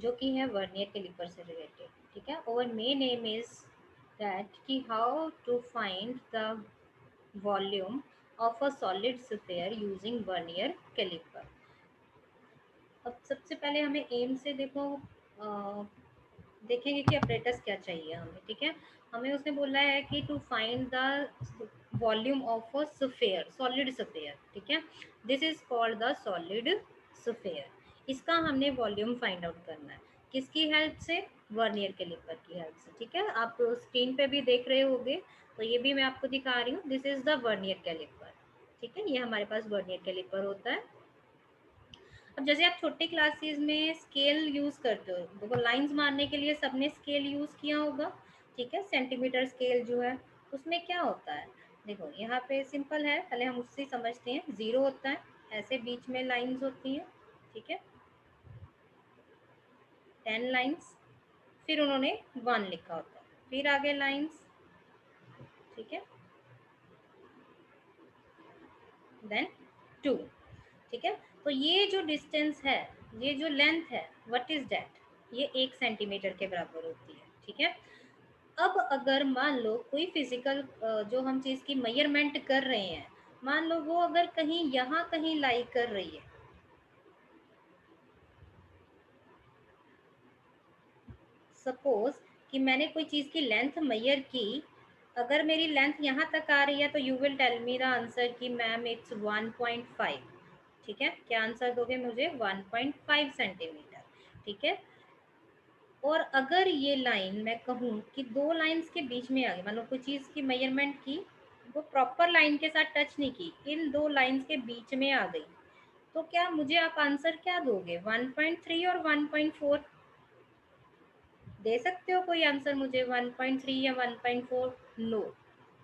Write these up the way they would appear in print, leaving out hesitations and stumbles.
जो कि है वर्नियर कैलिपर से रिलेटेड। ठीक है, और मेन एम इज दैट कि how to find the volume of a solid sphere using vernier caliper. अब सबसे पहले हमें एम से देखो देखेंगे कि अपरेटस क्या चाहिए हमें। ठीक है, हमें उसने बोला है कि to find the volume of a sphere, solid sphere. ठीक है, this is called the solid sphere. इसका हमने वॉल्यूम फाइंड आउट करना है किसकी हेल्प से? वर्नियर कैलिपर की हेल्प से। ठीक है, आप स्क्रीन पे भी देख रहे होंगे, तो ये भी मैं आपको दिखा रही हूँ। This is the vernier caliper. ठीक है, ये हमारे पास वर्नियर कैलिपर होता है। अब जैसे आप छोटी क्लासेस में स्केल यूज करते हो, देखो लाइंस मारने के लिए सबने स्केल यूज किया होगा। ठीक है, सेंटीमीटर स्केल जो है उसमें क्या होता है, देखो यहाँ पे सिंपल है, पहले हम उससे समझते हैं। जीरो होता है, ऐसे बीच में लाइंस होती हैं। ठीक है, 10 लाइंस, फिर उन्होंने 1 लिखा होता है, फिर आगे लाइंस। ठीक है, देन 2। ठीक है, तो ये जो डिस्टेंस है, ये जो लेंथ है, व्हाट इज दैट, ये 1 सेंटीमीटर के बराबर होती है। ठीक है, अब अगर मान लो कोई फिजिकल जो हम चीज़ की मेजरमेंट कर रहे हैं, मान लो वो अगर कहीं यहाँ कहीं लाई कर रही है, सपोज कि मैंने कोई चीज़ की लेंथ मेजर की, अगर मेरी लेंथ यहाँ तक आ रही है तो you will tell me the answer कि मैम इट्स 1.5। ठीक है, क्या आंसर दोगे मुझे? 1.5 सेंटीमीटर। ठीक है, और अगर ये लाइन मैं कहूँ कि दो लाइंस के बीच में आ गई, मतलब कोई चीज़ की मेजरमेंट की, वो प्रॉपर लाइन के साथ टच नहीं की, इन दो लाइंस के बीच में आ गई, तो क्या मुझे आप आंसर क्या दोगे? 1.3 और 1.4 दे सकते हो कोई आंसर मुझे? 1.3 या 1.4? नो।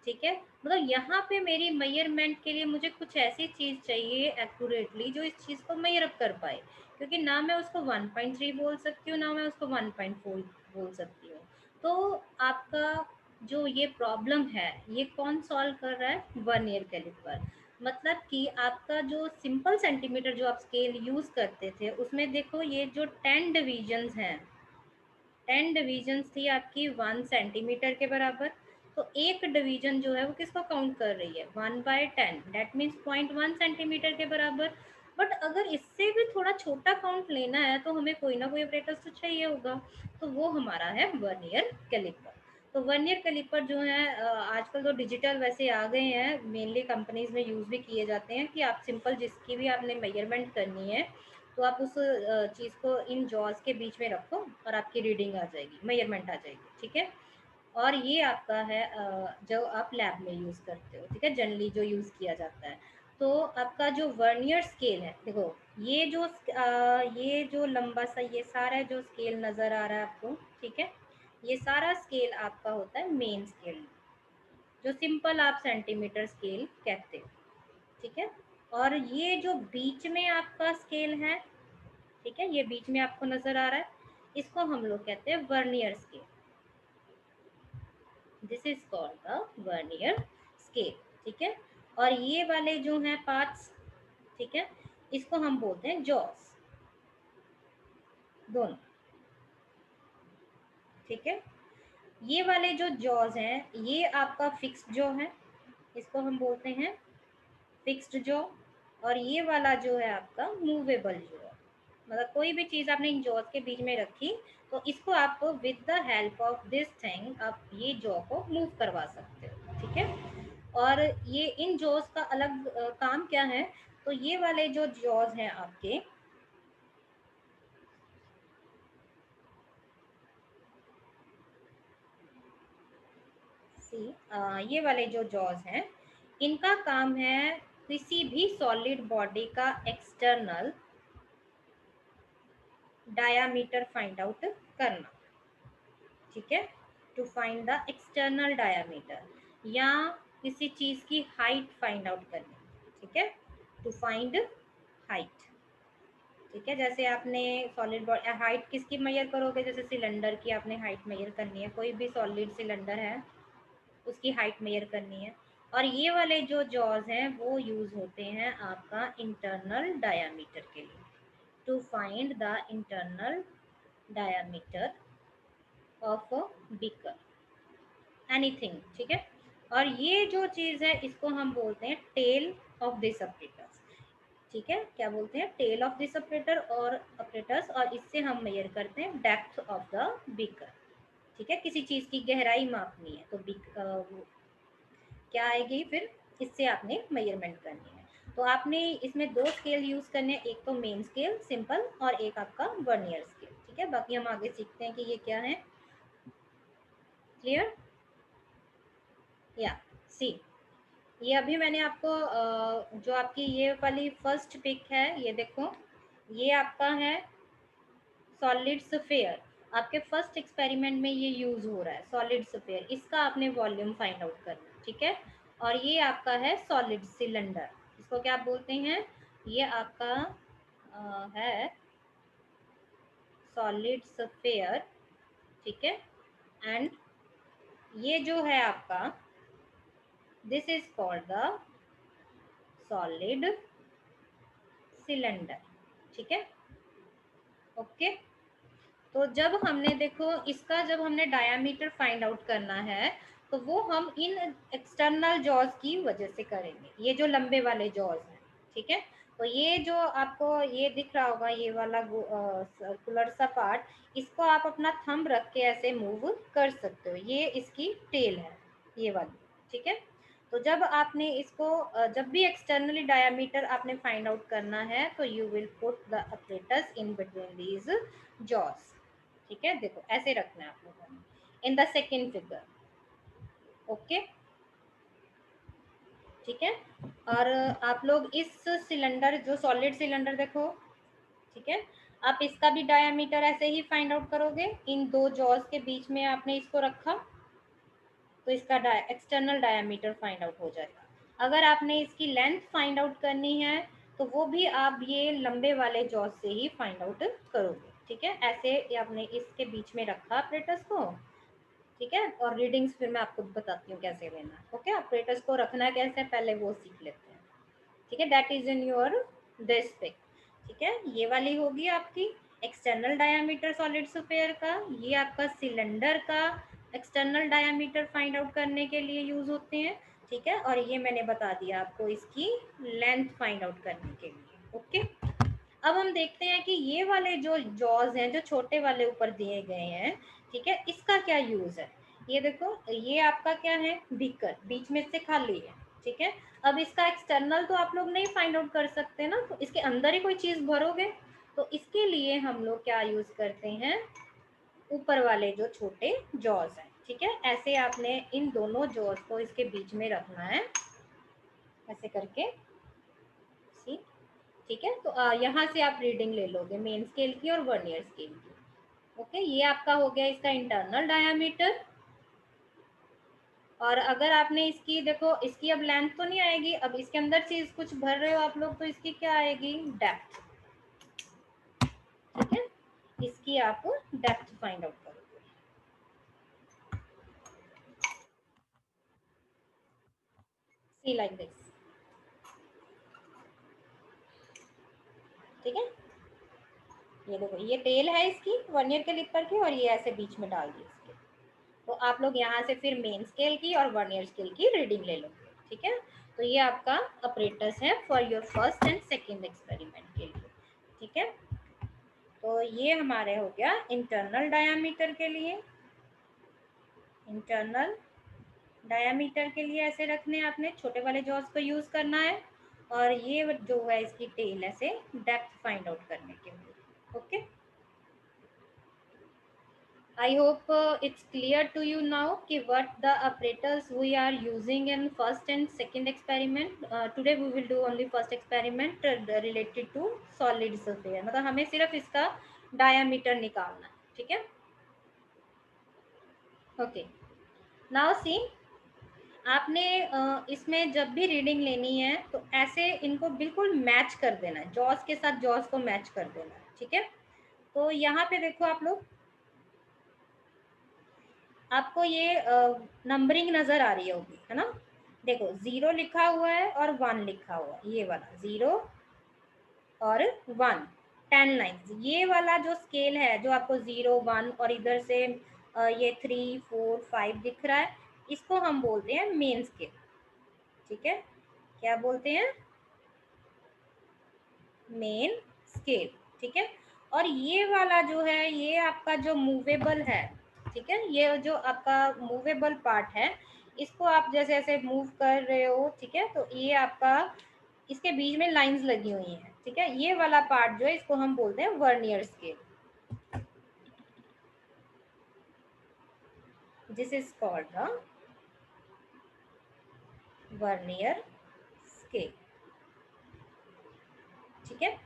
ठीक है, मतलब यहाँ पे मेरी मेजरमेंट के लिए मुझे कुछ ऐसी चीज़ चाहिए एक्यूरेटली जो इस चीज़ को मेजर कर पाए, क्योंकि ना मैं उसको 1.3 बोल सकती हूँ, ना मैं उसको 1.4 बोल सकती हूँ। तो आपका जो ये प्रॉब्लम है, ये कौन सॉल्व कर रहा है? Vernier caliper. मतलब कि आपका जो सिंपल सेंटीमीटर जो आप स्केल यूज़ करते थे, उसमें देखो ये जो 10 डिविजन्स हैं, 10 डिवीजन्स थी आपकी 1 सेंटीमीटर के बराबर। तो एक डिवीजन जो है वो किसको काउंट कर रही है? 1/10, डेट मीन्स 0.1 सेंटीमीटर के बराबर। बट अगर इससे भी थोड़ा छोटा काउंट लेना है तो हमें कोई ना कोई ऑपरेटर्स तो चाहिए होगा, तो वो हमारा है वर्नियर कैलिपर। तो वर्नियर कैलिपर जो है आजकल तो डिजिटल वैसे आ गए हैं, मेनली कंपनीज में यूज़ भी किए जाते हैं कि आप सिंपल जिसकी भी आपने मेजरमेंट करनी है, तो आप उस चीज़ को इन जॉज के बीच में रखो और आपकी रीडिंग आ जाएगी, मेजरमेंट आ जाएगी। ठीक है, और ये आपका है जो आप लैब में यूज़ करते हो। ठीक है, जनरली जो यूज़ किया जाता है। तो आपका जो वर्नियर स्केल है, देखो ये जो लंबा सा ये सारा जो स्केल नज़र आ रहा है आपको, ठीक है, ये सारा स्केल आपका होता है मेन स्केल, जो सिंपल आप सेंटीमीटर स्केल कहते हो। ठीक है, और ये जो बीच में आपका स्केल है, ठीक है, ये बीच में आपको नजर आ रहा है, इसको हम लोग कहते हैं vernier scale. This is called the vernier scale. ठीक है, और ये वाले जो हैं पार्ट्स, ठीक है, इसको हम बोलते हैं जॉस, दोनों। ठीक है, ये वाले जो जॉज हैं ये आपका फिक्स्ड जॉ है, इसको हम बोलते हैं फिक्स्ड जॉ। और ये वाला जो है आपका मूवेबल जॉ है, मतलब कोई भी चीज़ आपने इन जॉज के बीच में रखी तो इसको आप with the help of this thing आप ये जॉ को मूव करवा सकते हो। ठीक है, और ये इन जॉज का अलग काम क्या है, तो ये वाले जो जॉज हैं आपके, सी ये वाले जो जॉज हैं, इनका काम है किसी भी सॉलिड बॉडी का एक्सटर्नल डायामीटर फाइंड आउट करना। ठीक है, to find the external diameter, या किसी चीज़ की हाइट फाइंड आउट करनी। ठीक है, टू फाइंड हाइट। ठीक है, जैसे आपने सॉलिड बॉडी हाइट किसकी मेजर करोगे? जैसे सिलेंडर की आपने हाइट मेजर करनी है, कोई भी सॉलिड सिलेंडर है उसकी हाइट मेजर करनी है। और ये वाले जो जॉज हैं वो यूज़ होते हैं आपका इंटरनल डायामीटर के लिए, to find the internal diameter of a beaker, anything, ठीक है। और ये जो चीज है इसको हम बोलते हैं टेल ऑफ दिस ऑपरेटर्स, ठीक है। क्या बोलते हैं? टेल ऑफ दिस ऑपरेटर और ऑपरेटर्स, और इससे हम मेजर करते हैं डेप्थ ऑफ द बीकर, ठीक है। किसी चीज की गहराई मापनी है तो क्या आएगी फिर, इससे आपने मेजरमेंट करनी है। तो आपने इसमें दो स्केल यूज करने हैं, एक तो मेन स्केल सिंपल और एक आपका वर्नियर स्केल, ठीक है। बाकी हम आगे सीखते हैं कि ये क्या है। क्लियर? या सी, ये अभी मैंने आपको जो आपकी ये वाली फर्स्ट पिक है, ये देखो, ये आपका है सॉलिड स्फेयर। आपके फर्स्ट एक्सपेरिमेंट में ये यूज हो रहा है सॉलिड स्फेयर, इसका आपने वॉल्यूम फाइंड आउट करना, ठीक है। और ये आपका है सॉलिड सिलेंडर, इसको क्या बोलते हैं? ये आपका है सॉलिड स्फेयर, ठीक है। एंड ये जो है आपका, this is called the solid cylinder, ठीक है। ओके। तो जब हमने देखो इसका, जब हमने डायामीटर फाइंड आउट करना है तो वो हम इन एक्सटर्नल जॉज की वजह से करेंगे, ये जो लंबे वाले जॉज हैं, ठीक है। तो ये जो आपको ये दिख रहा होगा, ये वाला सर्कुलर सा पार्ट, इसको आप अपना थंब रख के ऐसे मूव कर सकते हो, ये इसकी टेल है, ये वाली, ठीक है। तो जब आपने इसको जब भी एक्सटर्नली डायामीटर आपने फाइंड आउट करना है तो you will put the apparatus in between these jaws, ठीक है। देखो ऐसे रखना है आप लोगों ने in the second figure, okay, ठीक है। और आप लोग इस सिलेंडर, जो सॉलिड सिलेंडर देखो, ठीक है, आप इसका भी डायामीटर ऐसे ही फाइंड आउट करोगे, इन दो जॉज के बीच में आपने इसको रखा तो इसका एक्सटर्नल डायामीटर फाइंड आउट हो जाएगा। अगर आपने इसकी लेंथ फाइंड आउट करनी है तो वो भी आप ये लंबे वाले जॉज से ही फाइंड आउट करोगे, ठीक है। ऐसे आपने इसके बीच में रखा ऑपरेटर्स को, ठीक है। और रीडिंग्स फिर मैं आपको बताती हूँ कैसे लेना, ओके। ऑपरेटर्स को रखना कैसे पहले वो सीख लेते हैं, ठीक है। That is in your this pic, ठीक है। ये वाली होगी आपकी एक्सटर्नल डायामीटर सॉलिड स्फीयर का, ये आपका सिलेंडर का एक्सटर्नल डायामीटर फाइंड आउट करने के लिए यूज होते हैं, ठीक है। और ये मैंने बता दिया आपको इसकी लेंथ फाइंड आउट करने के लिए, ओके। अब हम देखते हैं कि ये वाले जो जॉज हैं जो छोटे वाले ऊपर दिए गए हैं, ठीक है, इसका क्या यूज है। ये देखो, ये आपका क्या है, बीकर, बीच में से खाली है, ठीक है। अब इसका एक्सटर्नल तो आप लोग नहीं फाइंड आउट कर सकते ना, तो इसके अंदर ही कोई चीज भरोगे, तो इसके लिए हम लोग क्या यूज करते हैं, ऊपर वाले जो छोटे जॉज हैं, ठीक है। ऐसे आपने इन दोनों जॉज को इसके बीच में रखना है, ऐसे करके, सी, ठीक है। तो यहाँ से आप रीडिंग ले लोगे मेन स्केल की और वर्नियर स्केल की, ओके। ये आपका हो गया इसका इंटरनल डायामीटर। और अगर आपने इसकी देखो, इसकी अब लेंथ तो नहीं आएगी, अब इसके अंदर चीज कुछ भर रहे हो आप लोग तो इसकी क्या आएगी, डेप्थ, ठीक है। इसकी आप डेप्थ फाइंड आउट करोगे, सी लाइक दिस, ठीक है। ये देखो, ये टेल है इसकी वर्नियर के लिपर की, और ये ऐसे बीच में डाल दी इसके। तो आप लोग यहाँ से फिर मेन स्केल की और वर्नियर स्केल की रीडिंग ले लोगे, ठीक है। तो ये आपका ऑपरेटर्स है for your first and second experiment के लिए, ठीक है। तो ये हमारे हो गया इंटरनल डायामीटर के लिए, इंटरनल डायामीटर के लिए ऐसे रखने हैं आपने, छोटे वाले जॉज को यूज करना है। और ये जो है इसकी टेल ऐसे डेप्थ फाइंड आउट करने के लिए, okay. I hope it's clear to you now कि what the apparatus we are using in first and second experiment. Today we will do only first experiment related to solid sphere. मतलब हमें सिर्फ इसका diameter निकालना है, ठीक है। Okay. Now see, आपने इसमें जब भी रीडिंग लेनी है तो ऐसे इनको बिल्कुल मैच कर देना है, जॉज के साथ जॉज को मैच कर देना है, ठीक है। तो यहाँ पे देखो आप लोग, आपको ये नंबरिंग नजर आ रही होगी, है ना। देखो 0 लिखा हुआ है और 1 लिखा हुआ है, ये वाला 0 और 1, 10 लाइन्स। ये वाला जो स्केल है जो आपको 0 1 और इधर से ये 3 4 5 दिख रहा है, इसको हम बोलते हैं मेन स्केल। ठीक है, क्या बोलते हैं? Main scale. ठीक है, और ये वाला जो है ये आपका जो मूवेबल है, ठीक है, ये जो आपका मूवेबल पार्ट है, इसको आप जैसे ऐसे मूव कर रहे हो, ठीक है, तो ये आपका इसके बीच में लाइंस लगी हुई हैं। ठीक है, ये वाला पार्ट जो है इसको हम बोलते हैं vernier scale. This is called the vernier scale. ठीक है,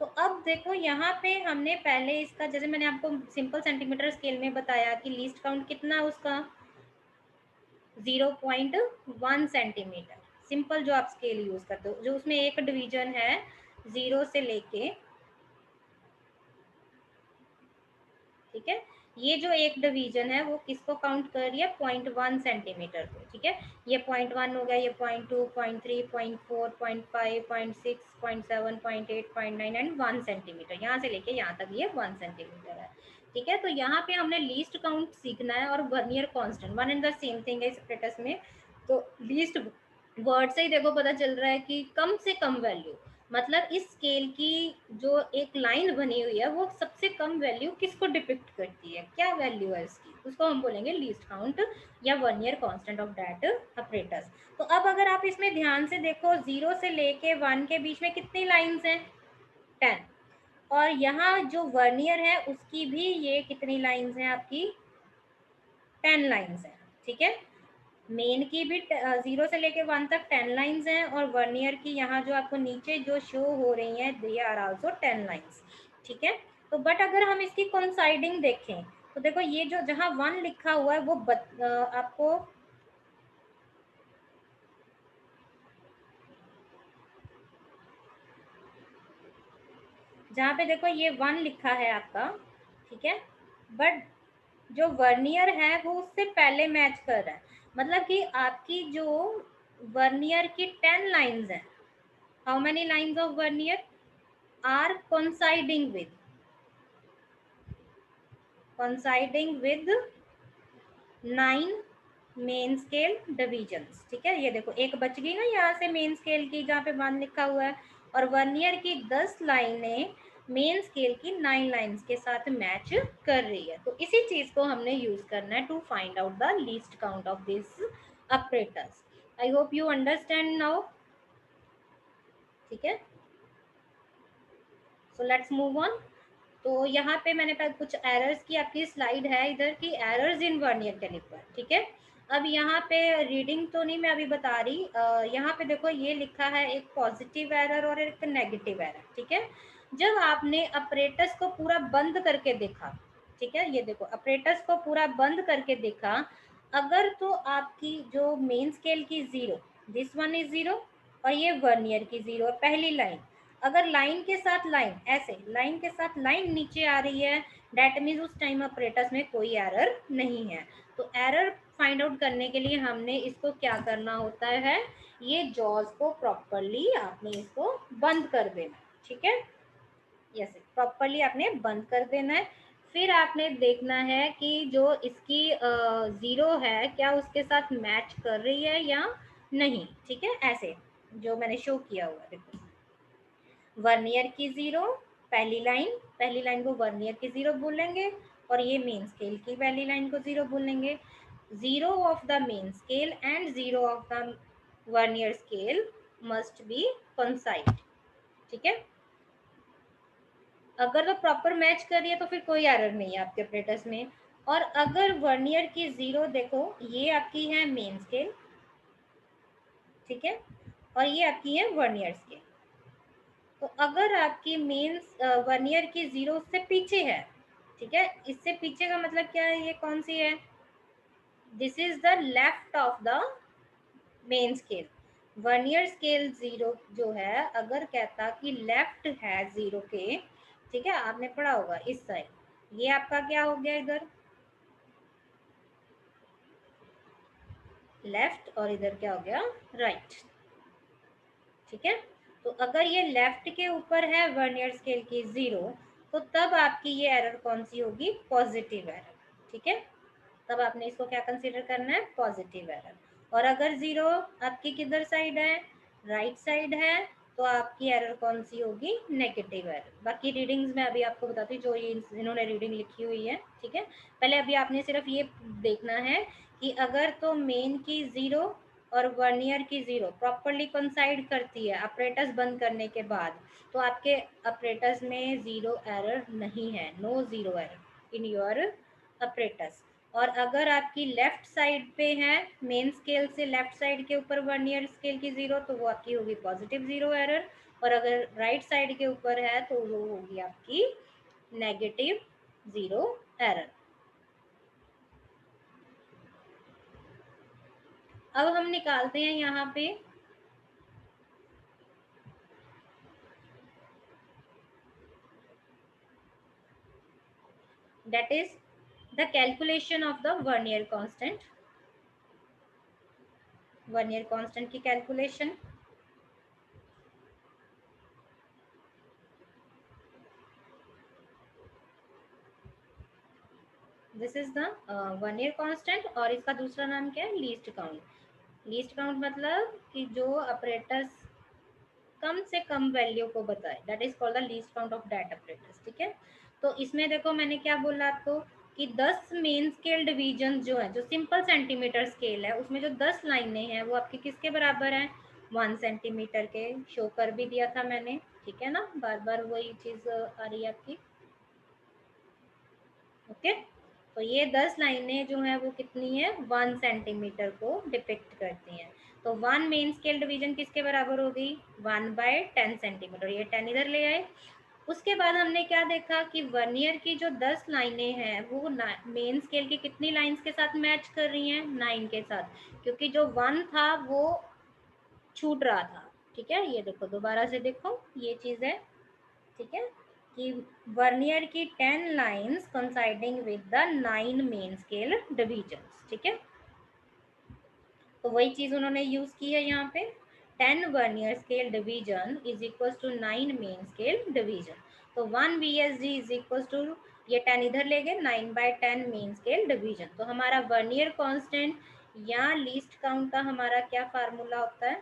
तो अब देखो यहाँ पे हमने पहले इसका, जैसे मैंने आपको सिंपल सेंटीमीटर स्केल में बताया कि लीस्ट काउंट कितना है उसका 0.1 सेंटीमीटर। सिंपल जो आप स्केल यूज करते हो, जो उसमें एक डिवीजन है 0 से लेके, ठीक है, ये जो एक डिवीजन है वो किसको काउंट कर रही है? 0.1 सेंटीमीटर को। ठीक है, ये 0.1 हो गया, ये 0.2 0.3 0.4 0.5 0.6 0.7 0.8 0.9 एंड 1 सेंटीमीटर, यहाँ से लेके यहाँ तक ये 1 सेंटीमीटर है। ठीक है, तो यहाँ पे हमने लीस्ट काउंट सीखना है और vernier constant one and the same thing है सेपरेटस में। तो लीस्ट वर्ड से ही देखो पता चल रहा है कि कम से कम वैल्यू, मतलब इस स्केल की जो एक लाइन बनी हुई है वो सबसे कम वैल्यू किसको डिपिक्ट करती है, क्या वैल्यू है इसकी, उसको हम बोलेंगे लीस्ट काउंट या vernier constant of that apparatus. तो अब अगर आप इसमें ध्यान से देखो 0 से लेके 1 के बीच में कितनी लाइंस हैं? 10। और यहाँ जो वर्नियर है उसकी भी ये कितनी लाइंस हैं आपकी? 10 लाइंस हैं। ठीक है, मेन की भी 0 से लेके 1 तक 10 लाइंस हैं, और वर्नियर की यहाँ जो आपको नीचे जो शो हो रही हैं दे आर आल्सो 10 लाइंस। ठीक है, तो बट अगर हम इसकी कोइंसाइडिंग देखें तो देखो ये जो जहाँ 1 लिखा हुआ है वो आपको जहाँ पे देखो ये 1 लिखा है आपका, ठीक है, बट जो वर्नियर है वो उससे पहले मैच कर रहा है, मतलब कि आपकी जो वर्नियर की 10 लाइंस हैं, how many lines of vernier are coinciding with 9 main scale divisions. ठीक है, ये देखो एक बच गई ना यहाँ से मेन स्केल की जहाँ पे 1 लिखा हुआ है, और वर्नियर की 10 लाइनें मेन स्केल की 9 लाइन्स के साथ मैच कर रही है। तो इसी चीज को हमने यूज करना है to find out the least count of this operators. I hope you understand now. ठीक है, सो लेट्स मूव ऑन। तो यहाँ पे मैंने कुछ एरर्स की आपकी स्लाइड है इधर की, एरर्स इन वर्नियर कैलिपर। ठीक है, अब यहाँ पे रीडिंग तो नहीं मैं अभी बता रही, यहाँ पे देखो ये लिखा है एक पॉजिटिव एरर और एक नेगेटिव एरर। ठीक है, जब आपने अपरेटस को पूरा बंद करके देखा, ठीक है, ये देखो अपरेटस को पूरा बंद करके देखा, अगर तो आपकी जो मेन स्केल की 0, दिस वन इज 0, और ये वर्नियर की 0 पहली लाइन, अगर लाइन के साथ लाइन ऐसे लाइन के साथ लाइन नीचे आ रही है, डेट मीन्स उस टाइम ऑपरेटर्स में कोई एरर नहीं है। तो एरर फाइंड आउट करने के लिए हमने इसको क्या करना होता है, ये जॉज को प्रॉपरली आपने इसको बंद कर देना। ठीक है, यस, प्रॉपरली आपने बंद कर देना है। फिर आपने देखना है कि जो इसकी 0 है क्या उसके साथ मैच कर रही है या नहीं। ठीक है, ऐसे जो मैंने शो किया हुआ है देखो, वर्नियर की 0 पहली लाइन को वर्नियर की 0 बोलेंगे, और ये मेन स्केल की पहली लाइन को 0 बोलेंगे। 0 of the main scale and 0 of the vernier scale must be coincide. ठीक है, अगर वो प्रॉपर मैच कर रही है तो फिर कोई एरर नहीं है आपके ऑपरेटर्स में। और अगर वर्नियर की 0 देखो, ये आपकी है मेन स्केल, ठीक है, और ये आपकी है वर्नियर स्केल, तो अगर आपकी मेन वर्नियर की 0 से पीछे है, ठीक है, इससे पीछे का मतलब क्या है, ये कौन सी है, this is the left of the main scale. Vernier scale 0 जो है अगर कहता कि लेफ्ट है 0 के, ठीक है, आपने पढ़ा होगा इस साइड, ये आपका क्या हो गया इधर लेफ्ट, और इधर क्या हो गया राइट। ठीक है, तो अगर ये लेफ्ट के ऊपर है वर्नियर स्केल की 0, तो तब आपकी ये एरर कौन सी होगी, पॉजिटिव एरर। ठीक है, तब आपने इसको क्या कंसीडर करना है, पॉजिटिव एरर। और अगर 0 आपकी किधर साइड है, राइट साइड है, तो आपकी एरर कौन सी होगी, नेगेटिव एरर। बाकी रीडिंग्स में अभी आपको बताती हूँ जो ये इन्होंने रीडिंग लिखी हुई है। ठीक है, पहले अभी आपने सिर्फ ये देखना है कि अगर तो मेन की 0 और वर्नियर की 0 प्रॉपरली कंसाइड करती है ऑपरेटर्स बंद करने के बाद, तो आपके ऑपरेटर्स में 0 एरर नहीं है, no 0 error in your operators. और अगर आपकी लेफ्ट साइड पे है, मेन स्केल से लेफ्ट साइड के ऊपर वर्नियर स्केल की 0, तो वो आपकी होगी पॉजिटिव 0 एरर। और अगर राइट साइड के ऊपर है तो वो होगी आपकी नेगेटिव 0 एरर। अब हम निकालते हैं यहाँ पे that is the calculation of the vernier constant, vernier constant की calculation. This is the vernier constant, और इसका दूसरा नाम क्या है, लीस्ट काउंट। लीस्ट काउंट मतलब कि जो ऑपरेटर्स कम से कम वैल्यू को बताए, that is called the least count of that operators. ठीक है, तो इसमें देखो मैंने क्या बोला आपको कि 10 मेन स्केल डिवीजन जो है, जो सिंपल सेंटीमीटर स्केल है, उसमें जो 10 लाइनें हैं वो आपकी किसके बराबर हैं, 1 सेंटीमीटर के। शो कर भी दिया था मैंने, ठीक है ना, बार बार वही चीज आ रही है आपकी। ओके, तो ये 10 लाइनें जो है वो कितनी है, 1 सेंटीमीटर को डिपिक्ट करती हैं। तो 1 मेन स्केल डिवीजन किसके बराबर हो गई, 1/10 सेंटीमीटर। ये 10 इधर ले आए। उसके बाद हमने क्या देखा कि वर्नियर की जो 10 लाइनें हैं वो मेन स्केल की कितनी लाइंस के साथ मैच कर रही हैं, 9 के साथ, क्योंकि जो 1 था वो छूट रहा था। ठीक है, ये देखो दोबारा से देखो ये चीज है। ठीक है, कि वर्नियर की 10 lines coinciding with the 9 main scale divisions. ठीक है, तो वही चीज उन्होंने यूज की है यहाँ पे। 10 vernier scale division is equal to 9 main scale division. तो 1 VSD इज इक्वल टू, ये 10 इधर ले गए, 9/10 मेन स्केल डिवीजन। तो हमारा वर्नियर कांस्टेंट या लीस्ट काउंट का हमारा क्या फार्मूला होता है,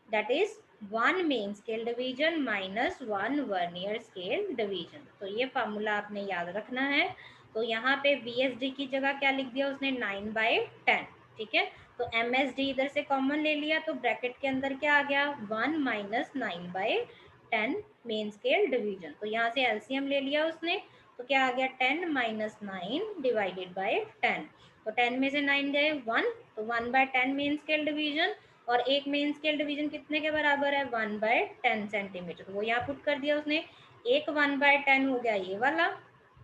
that is 1 main scale division minus 1 vernier scale division. तो ये फार्मूला आपने याद रखना है। तो यहाँ पे VSD की जगह क्या लिख दिया उसने, 9/10। ठीक है, तो MSD इधर से कॉमन ले लिया, तो ब्रैकेट के अंदर क्या आ गया, 1 माइनस 9/10 मेन स्केल डिवीजन। तो यहाँ से एलसीएम ले लिया उसने, तो क्या आ गया, 10 माइनस 9 डिवाइडेड बाई 10। तो 10 में से 9 गए 1, तो 1/10 मेन स्केल डिवीजन। और एक मेन स्केल डिवीजन कितने के बराबर है, 1/10 सेंटीमीटर। तो वो यहाँ पुट कर दिया उसने, एक 1/10 हो गया ये वाला।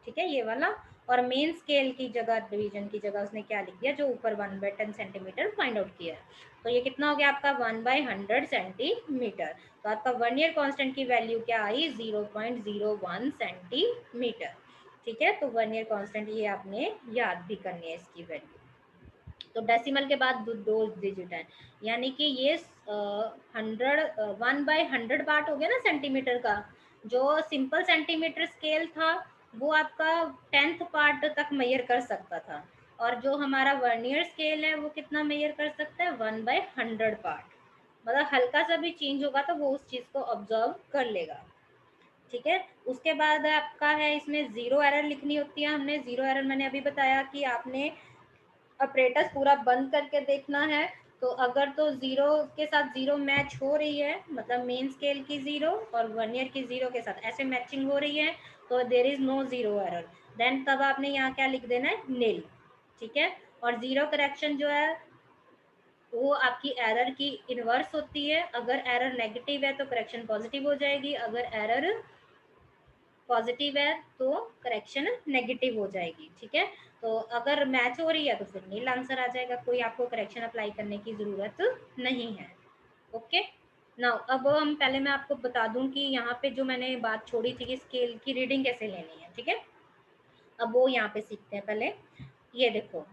ठीक है, ये वाला। और मेन स्केल की जगह, डिवीजन की जगह उसने क्या लिख दिया, जो ऊपर 1/10 सेंटीमीटर फाइंड आउट किया है। तो ये कितना हो गया आपका, 1/100 सेंटीमीटर। तो आपका वर्नियर कांस्टेंट की वैल्यू क्या आई, 0.01 सेंटीमीटर। ठीक है, तो वर्नियर कांस्टेंट ये आपने याद भी करनी है इसकी वैल्यू। तो डेसिमल के बाद दो डिजिट है, यानी कि ये 1/100 पार्ट हो गया ना सेंटीमीटर का। जो सिंपल सेंटीमीटर स्केल था वो आपका 10th पार्ट तक मेजर कर सकता था, और जो हमारा वर्नियर स्केल है वो कितना मेजर कर सकता है, 1/100 पार्ट। मतलब हल्का सा भी चेंज होगा तो वो उस चीज को ऑब्जर्व कर लेगा। ठीक है, उसके बाद आपका है इसमें जीरो एरर लिखनी होती है। हमने जीरो एरर मैंने अभी बताया कि आपने ऑपरेटर्स पूरा बंद करके देखना है। तो अगर तो जीरो के साथ जीरो मैच हो रही है, मतलब मेन स्केल की जीरो और वर्नियर की जीरो के साथ ऐसे मैचिंग हो रही है, तो there is no zero error. Then तब आपने यहाँ क्या लिख देना है, नील। ठीक है, और जीरो करेक्शन जो है वो आपकी एरर की इनवर्स होती है। अगर एरर नेगेटिव है तो करेक्शन पॉजिटिव हो जाएगी, अगर एरर पॉजिटिव है तो करेक्शन नेगेटिव हो जाएगी। ठीक है, तो अगर मैच हो रही है तो फिर नील आंसर आ जाएगा, कोई आपको करेक्शन अप्लाई करने की जरूरत नहीं है। ओके, नाउ अब हम पहले मैं आपको बता दूं कि यहाँ पे जो मैंने बात छोड़ी थी कि स्केल की रीडिंग कैसे लेनी है। ठीक है, अब वो यहाँ पे सीखते हैं पहले। ये देखो,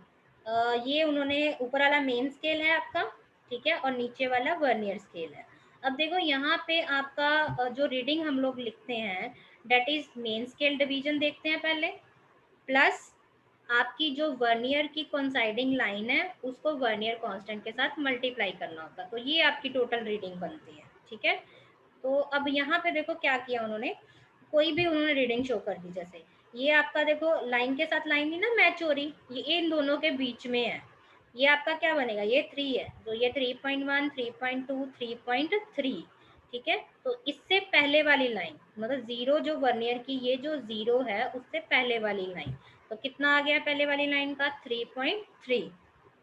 ये उन्होंने ऊपर वाला मेन स्केल है आपका, ठीक है, और नीचे वाला वर्नियर स्केल है। अब देखो यहाँ पे आपका जो रीडिंग हम लोग लिखते हैं that is main scale division देखते हैं पहले, प्लस आपकी जो वर्नियर की कोइंसाइडिंग लाइन है उसको वर्नियर कांस्टेंट के साथ मल्टीप्लाई करना होता है, तो ये आपकी टोटल रीडिंग बनती है। ठीक है, तो अब यहाँ पे देखो क्या किया उन्होंने, कोई भी उन्होंने रीडिंग शो कर दी, जैसे ये आपका देखो लाइन के साथ लाइन नहीं ना मैच हो रही, ये इन दोनों के बीच में है, ये आपका क्या बनेगा, ये 3 है तो ये 3.1 3.2 3.3। ठीक है, तो इससे पहले वाली लाइन मतलब जीरो जो वर्नियर की ये जो जीरो है उससे पहले वाली लाइन, तो कितना आ गया पहले वाली लाइन का 3.3।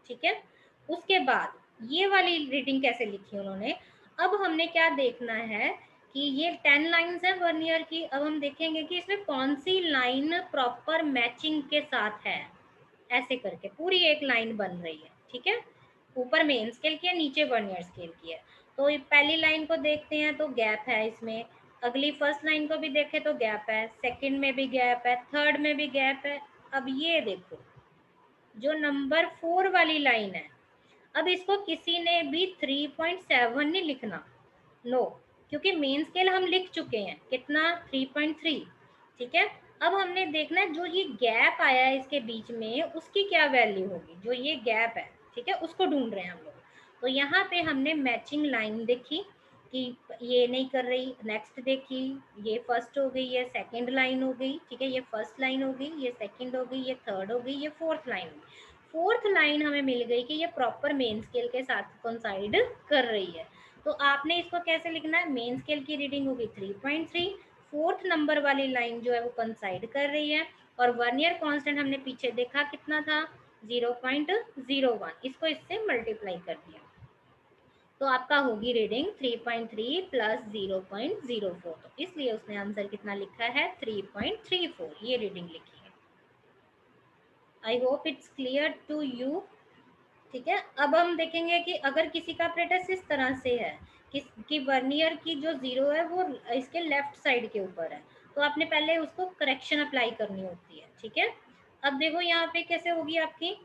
ठीक है, उसके बाद ये वाली रीडिंग कैसे लिखी उन्होंने, अब हमने क्या देखना है कि ये 10 लाइन्स है वर्नियर की, अब हम देखेंगे कि इसमें कौन सी लाइन प्रॉपर मैचिंग के साथ है, ऐसे करके पूरी एक लाइन बन रही है। ठीक है, ऊपर मेन स्केल की है, नीचे वर्नियर स्केल की है, तो पहली लाइन को देखते हैं तो गैप है इसमें, अगली फर्स्ट लाइन को भी देखें तो गैप है, सेकंड में भी गैप है, थर्ड में भी गैप है। अब ये देखो जो नंबर 4 वाली लाइन है, अब इसको किसी ने भी 3.7 नहीं लिखना, नो, क्योंकि मेन स्केल हम लिख चुके हैं कितना 3.3। ठीक है, अब हमने देखना है जो ये गैप आया है इसके बीच में उसकी क्या वैल्यू होगी, जो ये गैप है ठीक है उसको ढूंढ रहे हैं हम लोग। तो यहाँ पे हमने मैचिंग लाइन देखी कि ये नहीं कर रही, नेक्स्ट देखी, ये फर्स्ट हो गई, ये सेकंड लाइन हो गई, ठीक है ये फर्स्ट लाइन हो गई, ये सेकंड हो गई, ये थर्ड हो गई, ये फोर्थ लाइन हो गई, फोर्थ लाइन हमें मिल गई कि ये प्रॉपर मेन स्केल के साथ कोइंसाइड कर रही है। तो आपने इसको कैसे लिखना है, मेन स्केल की रीडिंग होगी 3.3, फोर्थ नंबर वाली लाइन जो है वो कंसाइड कर रही है, और वर्नियर कांस्टेंट हमने पीछे देखा कितना था 0.01, इसको इससे मल्टीप्लाई कर दिया तो आपका होगी रीडिंग 3.3 प्लस 0.04, तो इसलिए उसने आंसर कितना लिखा है 3.34, ये रीडिंग लिखी है। I hope it's clear to you. ठीक है, अब हम देखेंगे कि अगर किसी का अपरेटस इस तरह से है कि वर्नियर की जो जीरो है वो इसके लेफ्ट साइड के ऊपर है, तो आपने पहले उसको करेक्शन अप्लाई करनी होती है। ठीक है, अब देखो यहाँ पे कैसे होगी आपकी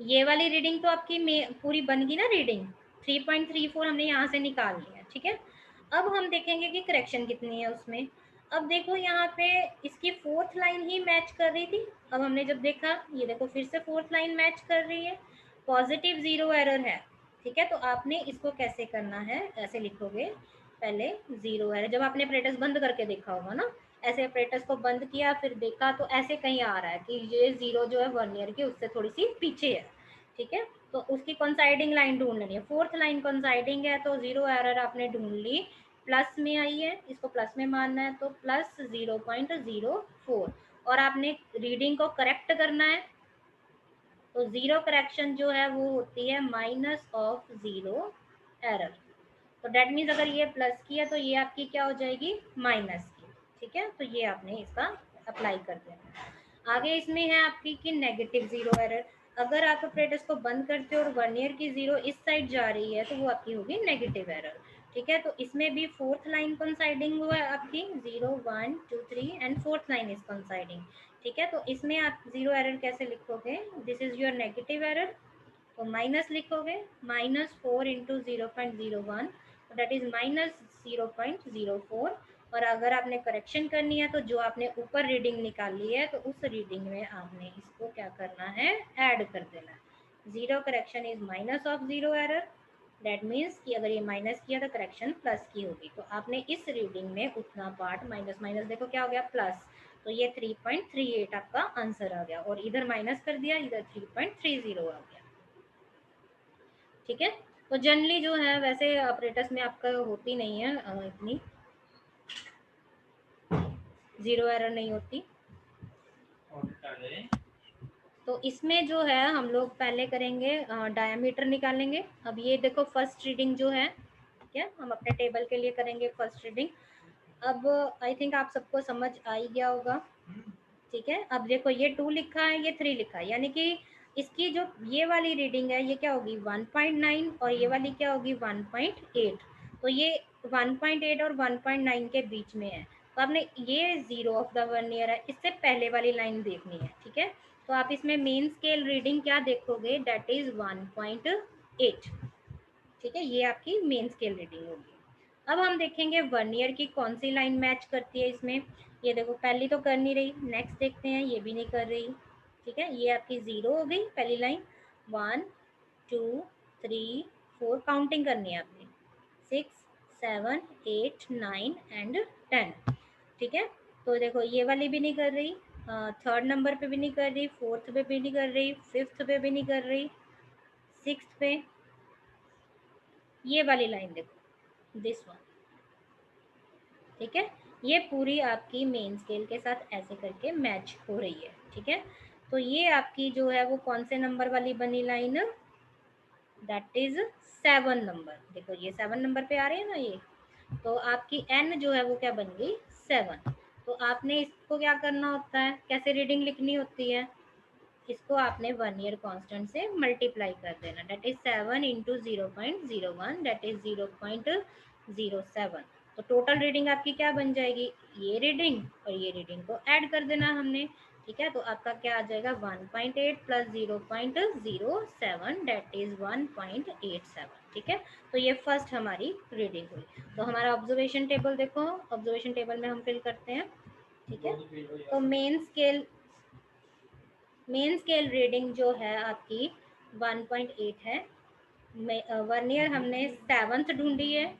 ये वाली रीडिंग, तो आपकी पूरी बन गई ना रीडिंग 3.34 हमने यहाँ से निकाल लिया। ठीक है, अब हम देखेंगे कि करेक्शन कितनी है उसमें। अब देखो यहाँ पे इसकी फोर्थ लाइन ही मैच कर रही थी, अब हमने जब देखा ये देखो फिर से फोर्थ लाइन मैच कर रही है, पॉजिटिव जीरो एरर है। ठीक है, तो आपने इसको कैसे करना है, ऐसे लिखोगे पहले जीरो एरर, जब आपने ऑपरेटर्स बंद करके देखा होगा ना, ऐसे ऑपरेटर्स को बंद किया फिर देखा तो ऐसे कहीं आ रहा है कि ये जीरो जो है वर्नियर की उससे थोड़ी सी पीछे है। ठीक है, तो उसकी कंसाइडिंग लाइन ढूंढ लेनी है, फोर्थ लाइन कंसाइडिंग है तो जीरो एरर आपने ढूंढ ली, प्लस में आई है इसको प्लस में मानना है तो प्लस 0.04, और आपने रीडिंग को करेक्ट करना है तो जीरो करेक्शन जो है वो होती है माइनस ऑफ जीरो एरर, तो डेट मीन्स अगर ये प्लस की है तो ये आपकी क्या हो जाएगी माइनस की। ठीक है, तो ये आपने इसका अप्लाई कर देना। आगे इसमें है आपकी कि नेगेटिव जीरो एरर, अगर आप ऑपरेटर्स को बंद करते हो और वर्नियर की जीरो इस साइड जा रही है तो वो आपकी होगी नेगेटिव एरर। ठीक है, तो इसमें भी फोर्थ लाइन कंसाइडिंग हुआ है आपकी 0 1 2 3 एंड फोर्थ लाइन इज कंसाइडिंग। ठीक है, तो इसमें आप जीरो एरर कैसे लिखोगे, this is your negative error, तो माइनस लिखोगे -4 इंटू 0.01, दैट इज -0.04, और अगर आपने करेक्शन करनी है तो जो आपने ऊपर रीडिंग निकाली है तो उस रीडिंग में आपने इसको क्या करना है ऐड कर देना है। Zero correction is minus of zero error, that means कि अगर ये माइनस किया तो करेक्शन प्लस की होगी, तो आपने इस रीडिंग में उतना पार्ट माइनस माइनस देखो क्या हो गया प्लस, तो ये 3.38 आपका आंसर आ गया, और इधर माइनस कर दिया इधर 3.30 आ गया। ठीक है, तो जनरली जो है वैसे ऑपरेटर्स में आपका होती नहीं है इतनी जीरो एरर नहीं होती, तो इसमें जो है हम लोग पहले करेंगे डायमीटर निकालेंगे। अब ये देखो फर्स्ट रीडिंग जो है, ठीक है हम अपने टेबल के लिए करेंगे फर्स्ट रीडिंग। अब आई थिंक आप सबको समझ आ ही गया होगा। ठीक है, अब देखो ये 2 लिखा है ये 3 लिखा है, यानी कि इसकी जो ये वाली रीडिंग है ये क्या होगी 1.9 और ये वाली क्या होगी 1.8, तो ये 1.8 और 1.9 के बीच में है, तो आपने ये जीरो ऑफ द वर्नियर है इससे पहले वाली लाइन देखनी है। ठीक है, तो आप इसमें मेन स्केल रीडिंग क्या देखोगे, डेट इज 1.8। ठीक है, ये आपकी मेन स्केल रीडिंग होगी। अब हम देखेंगे वर्नियर की कौन सी लाइन मैच करती है इसमें। ये देखो पहली तो कर नहीं रही, नेक्स्ट देखते हैं, ये भी नहीं कर रही। ठीक है, ये आपकी 0 हो गई पहली लाइन। 1 2 3 4 काउंटिंग करनी है आपने, 6 7 8 9 एंड 10। ठीक है, तो देखो ये वाली भी नहीं कर रही, थर्ड नंबर पे भी नहीं कर रही, फोर्थ पे भी नहीं कर रही, फिफ्थ पे भी नहीं कर रही, सिक्स्थ पे। ये वाली लाइन देखो, दिस वन। ठीक है, ये पूरी आपकी मेन स्केल के साथ ऐसे करके मैच हो रही है। ठीक है, तो ये आपकी जो है वो कौन से नंबर वाली बनी लाइन, दैट इज 7 नंबर। देखो ये 7 नंबर पे आ रहे हैं ना ये, तो आपकी एन जो है वो क्या बन गई, 7। तो आपने इसको क्या करना होता है, कैसे रीडिंग लिखनी होती है, इसको आपने 1 ईयर कांस्टेंट से मल्टीप्लाई कर देना, डेट इज 7 × 0.01, डेट इज 0.07। तो टोटल रीडिंग आपकी क्या बन जाएगी, ये रीडिंग और ये रीडिंग को ऐड कर देना हमने। ठीक है, तो आपका क्या आ जाएगा, 1.8 प्लस 0.07, डेट इज 1.87। ठीक है, तो ये फर्स्ट हमारी रीडिंग हुई। तो हमारा ऑब्जर्वेशन टेबल देखो, ऑब्जर्वेशन टेबल में हम फिल करते हैं। ठीक है, तो मेन स्केल रीडिंग जो है आपकी 1.8 है। वर्नियर हमने 7th ढूंढी है,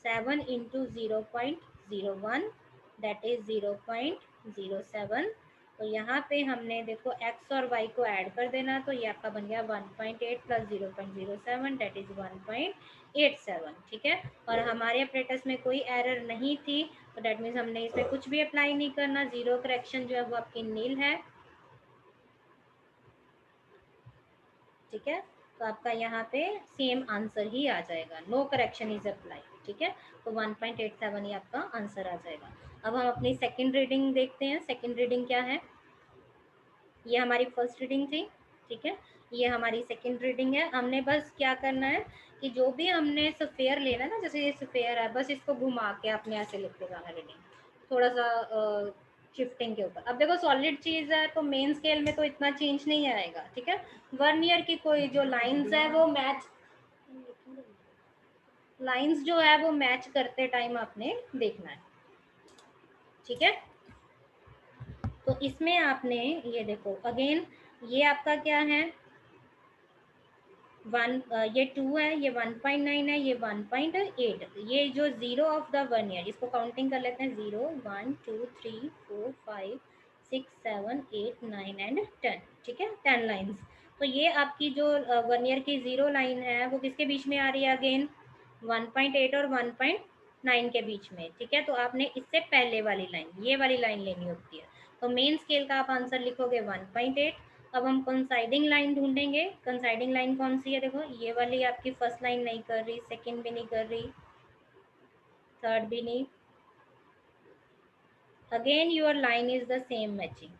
7 × 0.01, दैट इज 0.07। तो यहाँ पे हमने देखो x और y को ऐड कर देना, तो ये आपका बन गया 1.8 प्लस 0.07, दैट इज 1.87। ठीक है, और हमारे अपरेटस में कोई एरर नहीं थी, तो दैट मीन्स हमने इसमें कुछ भी अप्लाई नहीं करना, जीरो करेक्शन जो है वो आपकी नील है। ठीक है, तो आपका यहाँ पे सेम आंसर ही आ जाएगा, नो करेक्शन इज अप्लाई। ठीक है, तो 1.87 ही आपका आंसर आ जाएगा। अब हम अपनी सेकंड रीडिंग देखते हैं, सेकंड रीडिंग क्या है। ये हमारी फर्स्ट रीडिंग थी। ठीक है, ये हमारी सेकंड रीडिंग है। हमने बस क्या करना है कि जो भी हमने स्फेयर लेना है ना, जैसे ये स्फेयर है, बस इसको घुमा के आपने ऐसे लिखते जाना रीडिंग, थोड़ा सा शिफ्टिंग के ऊपर। अब देखो सॉलिड चीज है तो मेन स्केल में तो इतना चेंज नहीं आएगा। ठीक है, वर्नियर की कोई जो लाइंस है वो मैच, लाइंस जो है वो मैच करते टाइम आपने देखना है। ठीक है, तो इसमें आपने ये देखो अगेन, ये आपका क्या है, ये 2 है, ये 1.9 है, ये 1.8। ये जो जीरो ऑफ द वर्नियर, इसको काउंटिंग कर लेते हैं, 0 1 2 3 4 5 6 7 8 9 एंड 10। ठीक है, 10 लाइन्स। तो ये आपकी जो वर्नियर की 0 लाइन है वो किसके बीच में आ रही है, अगेन 1.8 और 1.9 के बीच में। ठीक है, तो आपने इससे पहले वाली लाइन, ये वाली लाइन लेनी होती है। तो मेन स्केल का आप आंसर लिखोगे 1.8। अब हम कंसाइडिंग लाइन ढूंढेंगे। कंसाइडिंग लाइन कौन सी है, देखो ये वाली आपकी फर्स्ट लाइन नहीं कर रही, सेकंड भी नहीं कर रही, थर्ड भी नहीं। Again your line is the same matching.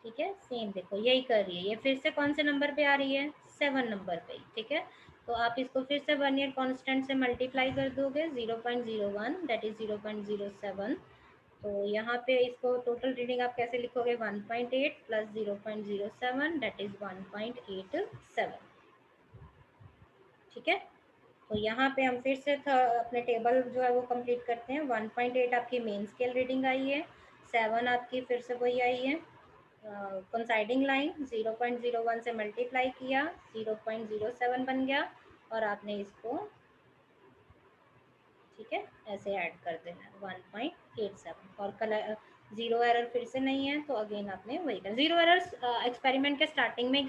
ठीक है, सेम देखो यही कर रही है, ये फिर से कौन से नंबर पे आ रही है, 7 नंबर पे। ठीक है, तो आप इसको फिर से वर्नियर कांस्टेंट से मल्टीप्लाई कर दोगे, 0.01, दैट इज 0.07। तो यहाँ पे इसको टोटल रीडिंग आप कैसे लिखोगे, 1.8 प्लस 0.07, दैट इज 1.87। ठीक है, तो यहाँ पे हम फिर से अपने टेबल जो है वो कंप्लीट करते हैं। 1.8 आपकी मेन स्केल रीडिंग आई है, 7 आपकी फिर से वही आई है। कंसाइडिंग लाइन 0.01 से मल्टीप्लाई किया, 0.07 बन गया, और आपने इसको ठीक है ऐसे ऐड कर देना है 1.87। और कलर जीरो एरर फिर से नहीं है, तो अगेन आपने वही कर, जीरो एरर एक्सपेरिमेंट के स्टार्टिंग में ही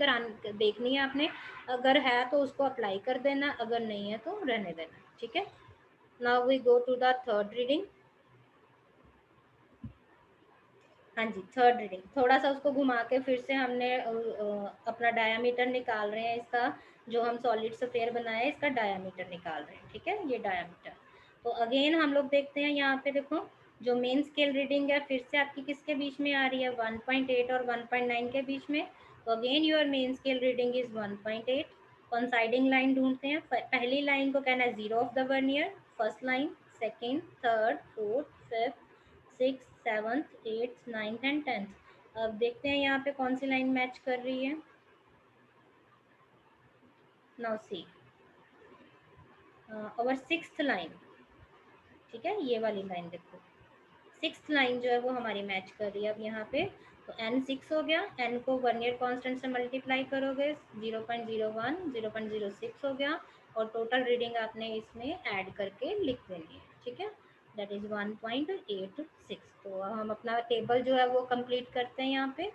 देखनी है आपने, अगर है तो उसको अप्लाई कर देना, अगर नहीं है तो रहने देना। ठीक है, now we go to the third reading. हाँ जी, थर्ड रीडिंग, थोड़ा सा उसको घुमा के फिर से हमने अपना डायामीटर निकाल रहे हैं इसका, जो हम सॉलिड स्फेयर बनाया है इसका डायामीटर निकाल रहे हैं। ठीक है, ये डायामीटर। तो अगेन हम लोग देखते हैं यहाँ पे देखो, जो मेन स्केल रीडिंग है फिर से आपकी किसके बीच में आ रही है, 1.8 और 1.9 के बीच में। तो again your main scale reading is 1.8। Coinciding line ढूंढते हैं, पहली लाइन को कहना है zero of the vernier, first line, second, third, fourth, fifth, six, seventh, eighth, ninth and tenth. अब देखते हैं यहाँ पे कौन सी लाइन मैच कर रही है। नाउ सी, और सिक्स्थ लाइन, ठीक है, ये वाली लाइन देखो, सिक्स्थ लाइन जो है वो हमारी मैच कर रही है अब यहाँ पे। तो n 6 हो गया, n को वर्नियर कांस्टेंट से मल्टीप्लाई करोगे 0.01 0.06 हो गया, और टोटल रीडिंग आपने इसमें ऐड करके लिख देनी है, ठीक है, दैट इज 1.86। तो हम अपना टेबल जो है वो कंप्लीट करते हैं यहाँ पे,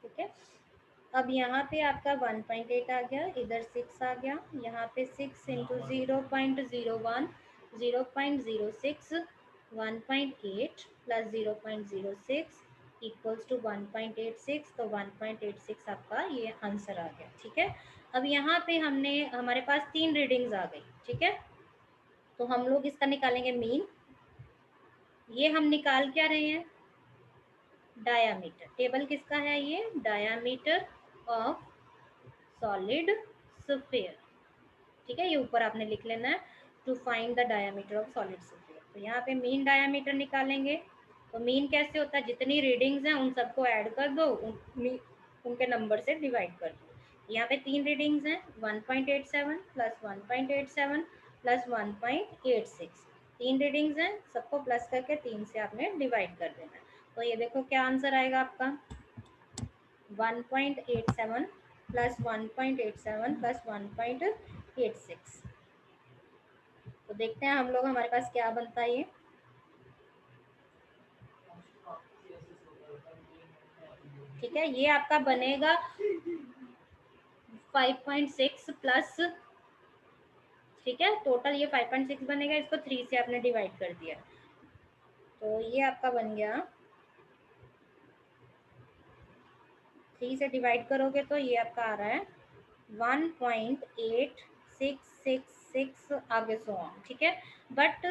ठीक है। अब यहाँ पे आपका 1.8 आ गया, इधर 6 आ गया, यहाँ पे 6 इंटू 0.01 0.06 1.8 प्लस 0.06 इक्वल्स टू 1.86, तो 1.86 आपका ये आंसर आ गया, ठीक है। अब यहाँ पे हमने, हमारे पास 3 रीडिंग्स आ गई, ठीक है, तो हम लोग इसका निकालेंगे मीन। ये हम निकाल क्या रहे हैं, डायामीटर। टेबल किसका है ये, डायामीटर ऑफ सॉलिड स्फीयर, ठीक है, ये ऊपर आपने लिख लेना है, to find the diameter of solid sphere. तो यहाँ पे मीन डायामीटर निकालेंगे। तो मीन कैसे होता है, जितनी रीडिंग्स हैं उन सबको ऐड कर दो, उनके नंबर से डिवाइड कर दो। यहाँ पे 3 रीडिंग्स हैं, 1.87 प्लस 1.87 प्लस 1.86, 3 रीडिंग्स हैं, सबको प्लस करके 3 से आपने डिवाइड कर देना है। तो ये देखो क्या आंसर आएगा आपका, 1.87 प्लस 1.87 प्लस 1.86। तो देखते हैं हम लोग, हमारे पास क्या बनता है ये, ठीक है, ये आपका बनेगा 5.6 प्लस, ठीक है, टोटल ये 5.6 बनेगा, इसको 3 से आपने डिवाइड कर दिया, तो ये आपका बन गया, 3 से डिवाइड करोगे तो ये आपका आ रहा है 1.8666 आगे सो ऑन, ठीक है। बट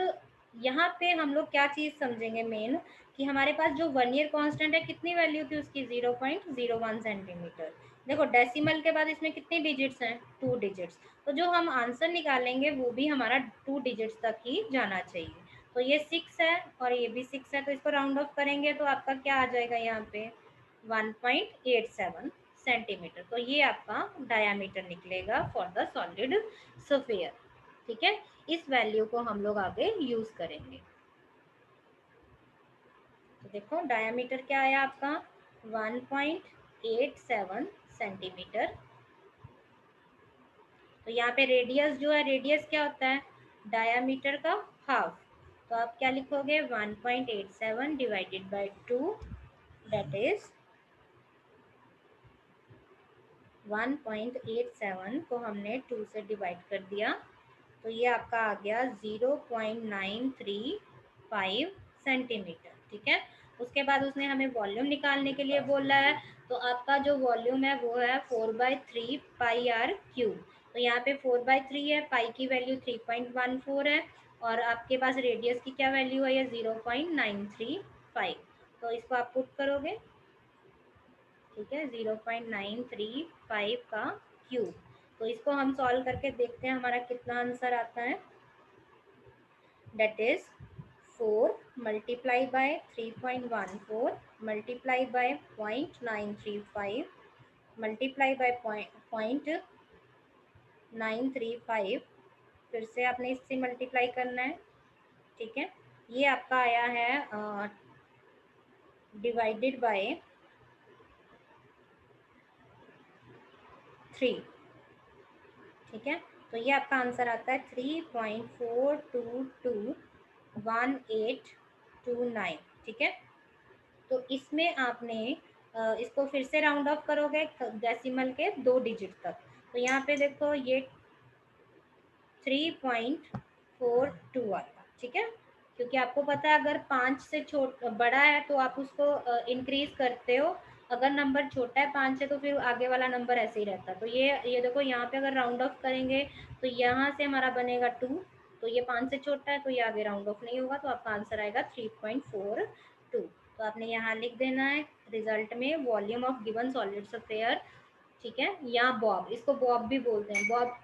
यहाँ पे हम लोग क्या चीज़ समझेंगे मेन, कि हमारे पास जो वर्नियर कांस्टेंट है कितनी वैल्यू थी उसकी, 0.01 सेंटीमीटर। देखो डेसिमल के बाद इसमें कितनी डिजिट्स हैं, 2 डिजिट्स, तो जो हम आंसर निकालेंगे वो भी हमारा 2 डिजिट्स तक ही जाना चाहिए। तो ये 6 है और ये भी 6 है, तो इसको राउंड ऑफ करेंगे तो आपका क्या आ जाएगा यहाँ पे, 1.87 सेंटीमीटर। तो ये आपका डायामीटर निकलेगा फॉर द सॉलिड स्फीयर, ठीक है। इस वैल्यू को हम लोग आगे यूज करेंगे। तो देखो डायामीटर क्या आया आपका, 1.87 सेंटीमीटर। तो यहाँ पे रेडियस जो है, रेडियस क्या होता है, डायामीटर का हाफ। तो आप क्या लिखोगे, 1.87 डिवाइडेड बाय 2, दैट इज 1.87 को हमने 2 से डिवाइड कर दिया, तो ये आपका आ गया 0.935 सेंटीमीटर, ठीक है। उसके बाद उसने हमें वॉल्यूम निकालने के लिए बोला है, तो आपका जो वॉल्यूम है वो है 4/3 पाई आर क्यूब। तो यहाँ पे 4/3 है, पाई की वैल्यू 3.14 है, और आपके पास रेडियस की क्या वैल्यू है, ये 0.935। तो इसको आप पुट करोगे, ठीक है, 0.935 का क्यूब। तो इसको हम सॉल्व करके देखते हैं हमारा कितना आंसर आता है, that is 4 multiply by 3.14 multiply by 0.935 multiply by 0.935, फिर से आपने इससे मल्टीप्लाई करना है, ठीक है। ये आपका आया है डिवाइडेड बाय 3, ठीक है। तो ये आपका आंसर आता है 3.4221829, ठीक है। तो इसमें आपने इसको फिर से राउंड ऑफ करोगे डेसिमल के 2 डिजिट तक। तो यहाँ पे देखो ये 3.42 आएगा, ठीक है, क्योंकि आपको पता है अगर 5 से बड़ा है तो आप उसको इंक्रीज करते हो, अगर नंबर छोटा है 5 से तो फिर आगे वाला नंबर ऐसे ही रहता है। तो ये देखो यहाँ पे अगर राउंड ऑफ करेंगे तो यहाँ से हमारा बनेगा 2, तो ये 5 से छोटा है तो ये आगे राउंड ऑफ नहीं होगा, तो आपका आंसर आएगा 3.42। तो आपने यहाँ लिख देना है रिजल्ट में volume of given solid sphere, ठीक है, या बॉब, इसको बॉब भी बोलते हैं, बॉब।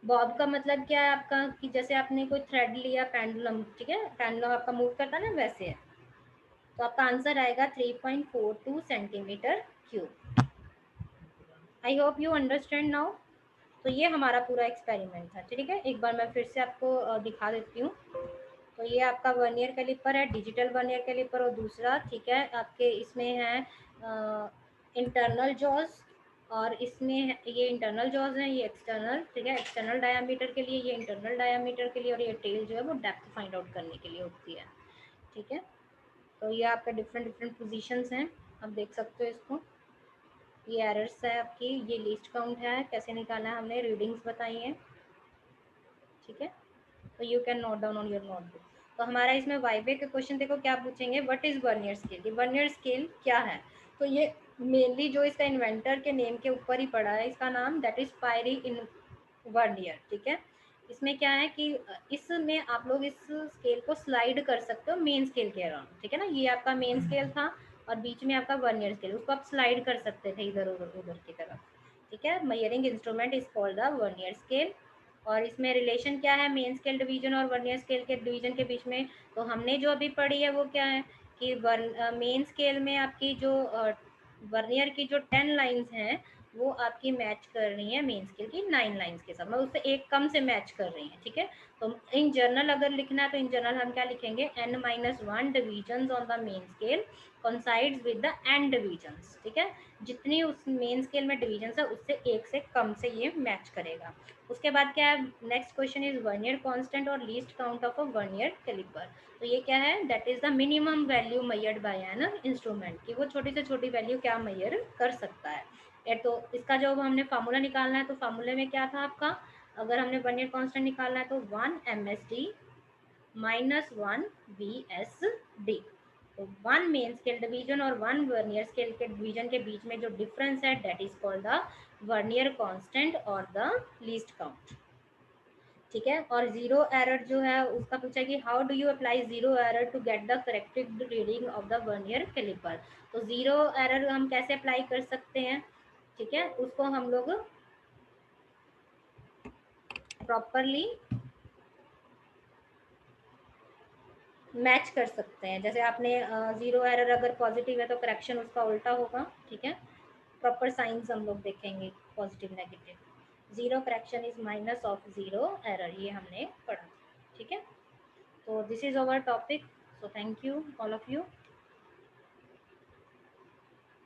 बॉब का मतलब क्या है आपका, कि जैसे आपने कोई थ्रेड लिया, पेंडुलम, ठीक है, पेंडुलम आपका मूव करता है ना, वैसे है। तो आपका आंसर आएगा 3.42 centimetre cube. I hope you understand now. तो ये हमारा पूरा एक्सपेरिमेंट था। ठीक है, एक बार मैं फिर से आपको दिखा देती हूँ। तो ये आपका वर्नियर कैलिपर है, डिजिटल वर्नियर कैलिपर, और दूसरा ठीक है आपके इसमें है इंटरनल जॉज, और इसमें ये इंटरनल जॉज है, ये एक्सटर्नल, ठीक है, एक्सटर्नल डायामीटर के लिए, ये इंटरनल डायामीटर के लिए, और ये टेल जो है वो डेप्थ फाइंड आउट करने के लिए होती है। ठीक है, तो ये आपका डिफरेंट डिफरेंट पोजीशंस हैं, आप देख सकते हो इसको। ये एरर्स है आपकी, ये लिस्ट काउंट है, कैसे निकालना है हमने, रीडिंग्स बताई हैं। ठीक है, तो you can note down on your notebook. तो हमारा इसमें वाइवे के क्वेश्चन देखो क्या पूछेंगे, व्हाट इज वर्नियर स्केल, ये वर्नियर स्केल क्या है। तो ये मेनली जो इसका इन्वेंटर के नेम के ऊपर ही पड़ा है, इसका नाम दैट इज पायरी इन वर्नियर। ठीक है, इसमें क्या है कि इसमें आप लोग इस स्केल को स्लाइड कर सकते हो मेन स्केल के अराउंड। ठीक है ना, ये आपका मेन स्केल था और बीच में आपका वर्नियर स्केल, उसको आप स्लाइड कर सकते थे इधर उधर उधर की तरफ। ठीक है, measuring instrument is called the vernier scale. और इसमें रिलेशन क्या है मेन स्केल डिवीजन और वर्नियर स्केल के डिवीजन के बीच में, तो हमने जो अभी पढ़ी है वो क्या है कि मेन स्केल में आपकी जो वर्नियर की जो 10 लाइंस हैं वो आपकी मैच कर रही है मेन स्केल की 9 लाइंस के साथ, मतलब उससे एक कम से मैच कर रही है। ठीक है, तो इन जर्नल अगर लिखना है तो इन जर्नल हम क्या लिखेंगे, n-1 division on the main scale coincides with the n divisions. ठीक है, जितनी उस मेन स्केल में डिवीजन है उससे एक से कम से ये मैच करेगा। उसके बाद क्या है, next question is vernier constant और least count of a vernier caliper. तो ये क्या है, that is the minimum value measured by an instrument, कि वो छोटी से छोटी वैल्यू क्या मेजर कर सकता है। तो इसका जो हमने फार्मूला निकालना है, तो फार्मूले में क्या था आपका, अगर हमने वर्नियर कांस्टेंट निकालना है तो 1 MSD माइनस 1 VSD। तो 1 मेन स्केल डिवीजन और 1 वर्नियर स्केल के डिवीजन के बीच में जो डिफरेंस है that is called the vernier constant और द लीस्ट काउंट। ठीक है, और जीरो एरर जो है उसका पूछा कि how do you apply zero error to get the corrected reading of the vernier caliper. तो जीरो एरर हम कैसे अप्लाई कर सकते हैं, ठीक है, उसको हम लोग प्रॉपरली मैच कर सकते हैं। जैसे आपने जीरो एरर अगर पॉजिटिव है तो करेक्शन उसका उल्टा होगा। ठीक है, प्रॉपर साइंस हम लोग देखेंगे, positive negative. Zero correction is minus of zero error, ये हमने पढ़ा। ठीक है, so this is our topic, so thank you all of you.